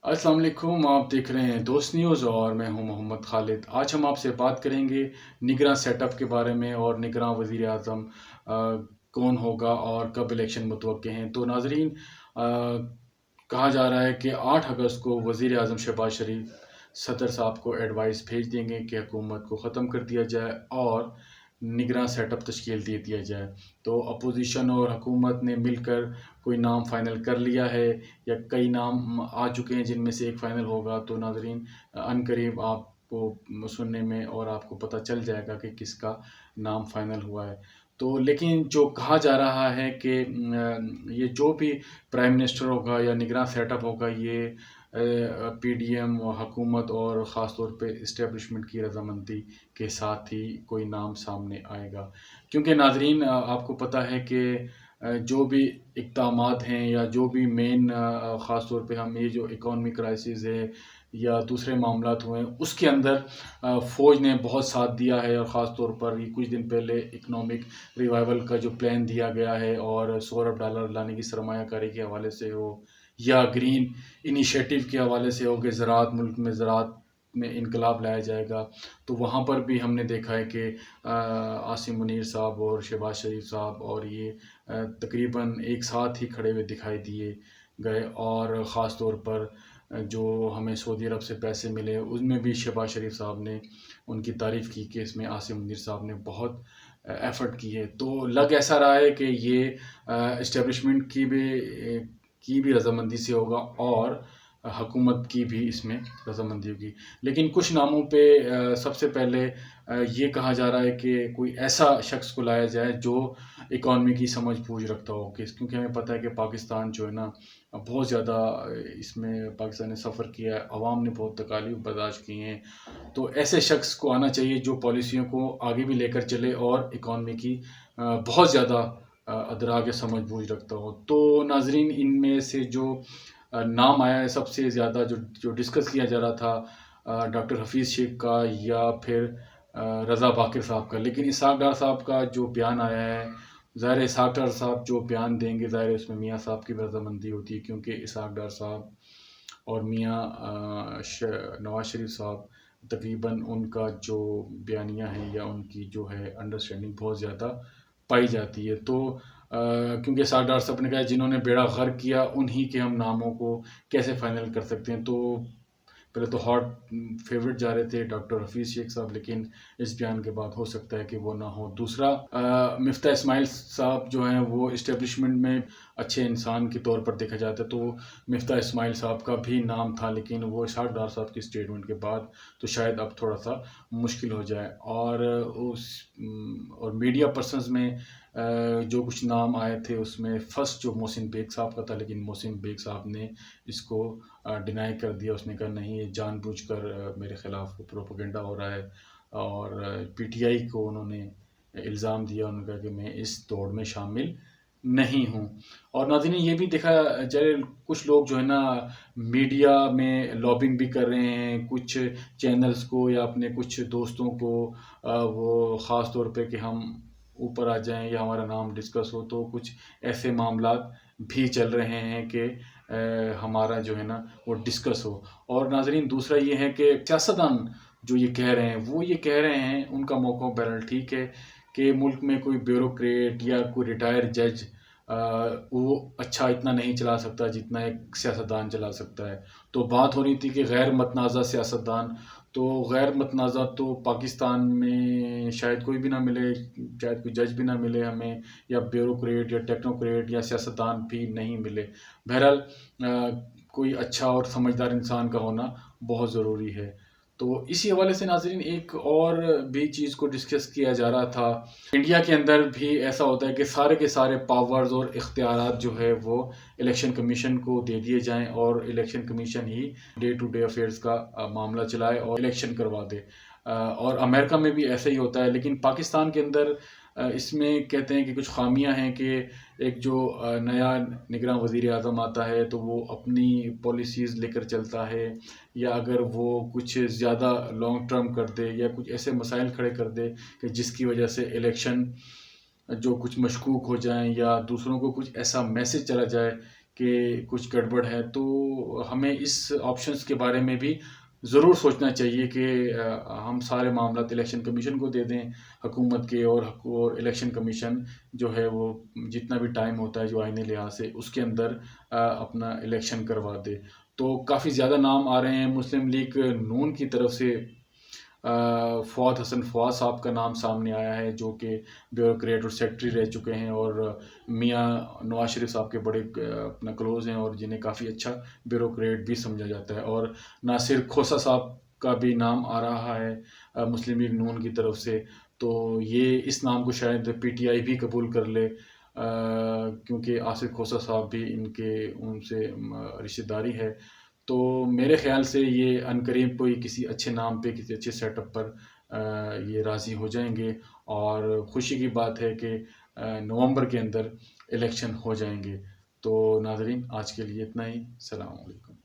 अस्सलाम वालेकुम। आप देख रहे हैं दोस्त न्यूज़ और मैं हूं मोहम्मद खालिद। आज हम आपसे बात करेंगे निगरां सेटअप के बारे में और निगरां वज़ीर आज़म कौन होगा और कब इलेक्शन मुतवक्के हैं। तो नाज़रीन, कहा जा रहा है कि 8 अगस्त को वज़ीर आज़म शहबाज शरीफ सदर साहब को एडवाइस भेज देंगे कि हुकूमत को ख़त्म कर दिया जाए और निगरां सेटअप तश्कील दे दिया जाए। तो अपोजिशन और हुकूमत ने मिलकर कोई नाम फ़ाइनल कर लिया है या कई नाम आ चुके हैं जिनमें से एक फ़ाइनल होगा। तो नाज़रीन, अनकरीब आपको सुनने में और आपको पता चल जाएगा कि किसका नाम फ़ाइनल हुआ है। तो लेकिन जो कहा जा रहा है कि ये जो भी प्राइम मिनिस्टर होगा या निगरान सेटअप होगा, ये पीडीएम और हुकूमत और ख़ास तौर पे इस्टेब्लिशमेंट की रज़ामंदी के साथ ही कोई नाम सामने आएगा। क्योंकि नाज़रीन, आपको पता है कि जो भी इक़दामात हैं या जो भी मेन ख़ास तौर पे हम ये जो इकॉनमी क्राइसिस है या दूसरे मामलात हुए हैं, उसके अंदर फ़ौज ने बहुत साथ दिया है। और ख़ास तौर पर ये कुछ दिन पहले इकनॉमिक रिवाइवल का जो प्लान दिया गया है और $100 अरब लाने की सरमायाकारी के हवाले से हो या ग्रीन इनिशिएटिव के हवाले से हो कि ज़राअत मुल्क में ज़राअत में इनकलाब लाया जाएगा, तो वहाँ पर भी हमने देखा है कि आसिम मुनीर साहब और शहबाज शरीफ साहब और ये तकरीबन एक साथ ही खड़े हुए दिखाई दिए गए। और ख़ास तौर पर जो हमें सऊदी अरब से पैसे मिले उसमें भी शहबाज शरीफ साहब ने उनकी तारीफ़ की कि इसमें आसिम मुनीर साहब ने बहुत एफ़र्ट की है। तो लग ऐसा रहा है कि ये इस्टेब्लिशमेंट की भी रज़ामंदी से होगा और हुकूमत की भी इसमें रज़ामंदी होगी। लेकिन कुछ नामों पे सबसे पहले ये कहा जा रहा है कि कोई ऐसा शख्स को लाया जाए जो इकॉनमी की समझ बूझ रखता हो। क्योंकि हमें पता है कि पाकिस्तान जो है ना, बहुत ज़्यादा इसमें पाकिस्तान ने सफ़र किया है, अवाम ने बहुत तकालीफ बर्दाश्त की हैं। तो ऐसे शख्स को आना चाहिए जो पॉलिसियों को आगे भी लेकर चले और इकॉनमी की बहुत ज़्यादा अदराक या समझ बूझ रखता हो। तो नाज़रीन, इनमें से जो नाम आया है सबसे ज़्यादा जो जो डिस्कस किया जा रहा था, डॉक्टर हफीज़ शेख का या फिर रज़ा बाकिर साहब का। लेकिन इसहाक़ डार साहब का जो बयान आया है, ज़ाहिर है इसहाक़ डार साहब जो बयान देंगे, ज़ाहिर है उसमें मियाँ साहब की भी रज़ामंदी होती है। क्योंकि इसहाक़ डार साहब और मियाँ नवाज़ शरीफ साहब, तकरीबन उनका जो बयानिया है या उनकी जो है अंडरस्टैंडिंग बहुत ज़्यादा पाई जाती है। तो क्योंकि इसहाक़ डार साहब ने कहा जिन्होंने बेड़ा गर्क किया उन्हीं के हम नामों को कैसे फ़ाइनल कर सकते हैं। तो पहले तो हॉट फेवरेट जा रहे थे डॉक्टर हफीज़ शेख साहब, लेकिन इस बयान के बाद हो सकता है कि वो ना हो। दूसरा, मिफ्ता इस्माइल साहब जो हैं वो इस्टेब्लिशमेंट में अच्छे इंसान के तौर पर देखा जाता है, तो मिफ्ता इस्माइल साहब का भी नाम था, लेकिन वो इसहाक़ डार साहब की स्टेटमेंट के बाद तो शायद अब थोड़ा सा मुश्किल हो जाए। और मीडिया पर्सनस में जो कुछ नाम आए थे उसमें फ़र्स्ट जो मोहसिन बेग साहब का था, लेकिन मोहसिन बेग साहब ने इसको डिनाई कर दिया। उसने कहा नहीं, ये जानबूझकर मेरे ख़िलाफ़ प्रोपेगेंडा हो रहा है। और पीटीआई को उन्होंने इल्ज़ाम दिया, उन्होंने कहा कि मैं इस दौड़ में शामिल नहीं हूँ। और नाज़रीन, ये भी देखा जाए कुछ लोग जो है ना मीडिया में लॉबिंग भी कर रहे हैं, कुछ चैनल्स को या अपने कुछ दोस्तों को वो ख़ास तौर पे कि हम ऊपर आ जाएं या हमारा नाम डिस्कस हो। तो कुछ ऐसे मामलात भी चल रहे हैं कि हमारा जो है ना वो डिस्कस हो। और नाज़रीन, दूसरा ये है कि सियासतदान जो ये कह रहे हैं वो ये कह रहे हैं, उनका मौका बैरल ठीक है कि मुल्क में कोई ब्यूरोक्रेट या कोई रिटायर्ड जज वो अच्छा इतना नहीं चला सकता जितना एक सियासतदान चला सकता है। तो बात हो रही थी कि गैर मतनाज़ा सियासतदान, तो गैर मतनाज़ा तो पाकिस्तान में शायद कोई भी ना मिले, शायद कोई जज भी ना मिले हमें, या ब्यूरोक्रेट या टेक्नोक्रेट या सियासतदान भी नहीं मिले। बहरहाल कोई अच्छा और समझदार इंसान का होना बहुत ज़रूरी है। तो इसी हवाले से नाज़रीन, एक और भी चीज़ को डिस्कस किया जा रहा था। इंडिया के अंदर भी ऐसा होता है कि सारे के सारे पावर्स और इख्तियारात जो है वो इलेक्शन कमीशन को दे दिए जाएं और इलेक्शन कमीशन ही डे टू डे अफेयर्स का मामला चलाए और इलेक्शन करवा दे। और अमेरिका में भी ऐसा ही होता है, लेकिन पाकिस्तान के अंदर इसमें कहते हैं कि कुछ खामियां हैं कि एक जो नया निगरान वज़ीर आज़म आता है तो वो अपनी पॉलिसीज़ लेकर चलता है, या अगर वो कुछ ज़्यादा लॉन्ग टर्म कर दे या कुछ ऐसे मसाइल खड़े कर दे कि जिसकी वजह से इलेक्शन जो कुछ मशकूक हो जाएं या दूसरों को कुछ ऐसा मैसेज चला जाए کہ کچھ گڑبڑ ہے، تو ہمیں اس آپشنس کے بارے میں بھی ضرور سوچنا چاہیے کہ ہم سارے معاملات الیکشن کمیشن کو دے دیں حکومت کے، اور الیکشن کمیشن جو ہے وہ جتنا بھی ٹائم ہوتا ہے جو آئینی لحاظ سے اس کے اندر اپنا الیکشن کروا دے۔ تو کافی زیادہ نام آ رہے ہیں مسلم لیگ نون کی طرف سے۔ فواد حسن فواد صاحب کا نام سامنے آیا ہے، جو کہ بیوروکریٹ اور سیکٹری رہ چکے ہیں، اور میاں نواز شریف صاحب کے بڑے اپنا کلوز ہیں، اور جنہیں کافی اچھا بیوروکریٹ بھی سمجھا جاتا ہے۔ اور ناصر کھوسہ صاحب کا بھی نام آ رہا ہے مسلم لیگ نون کی طرف سے۔ تو یہ اس نام کو شاید پی ٹی آئی بھی قبول کر لے، کیونکہ آصف کھوسہ صاحب بھی ان سے رشتہ داری ہے۔ تو میرے خیال سے یہ عنقریب کوئی کسی اچھے نام پہ، کسی اچھے سیٹ اپ پر یہ راضی ہو جائیں گے، اور خوشی کی بات ہے کہ نومبر کے اندر الیکشن ہو جائیں گے۔ تو ناظرین، آج کے لیے اتنا ہی۔ السلام علیکم۔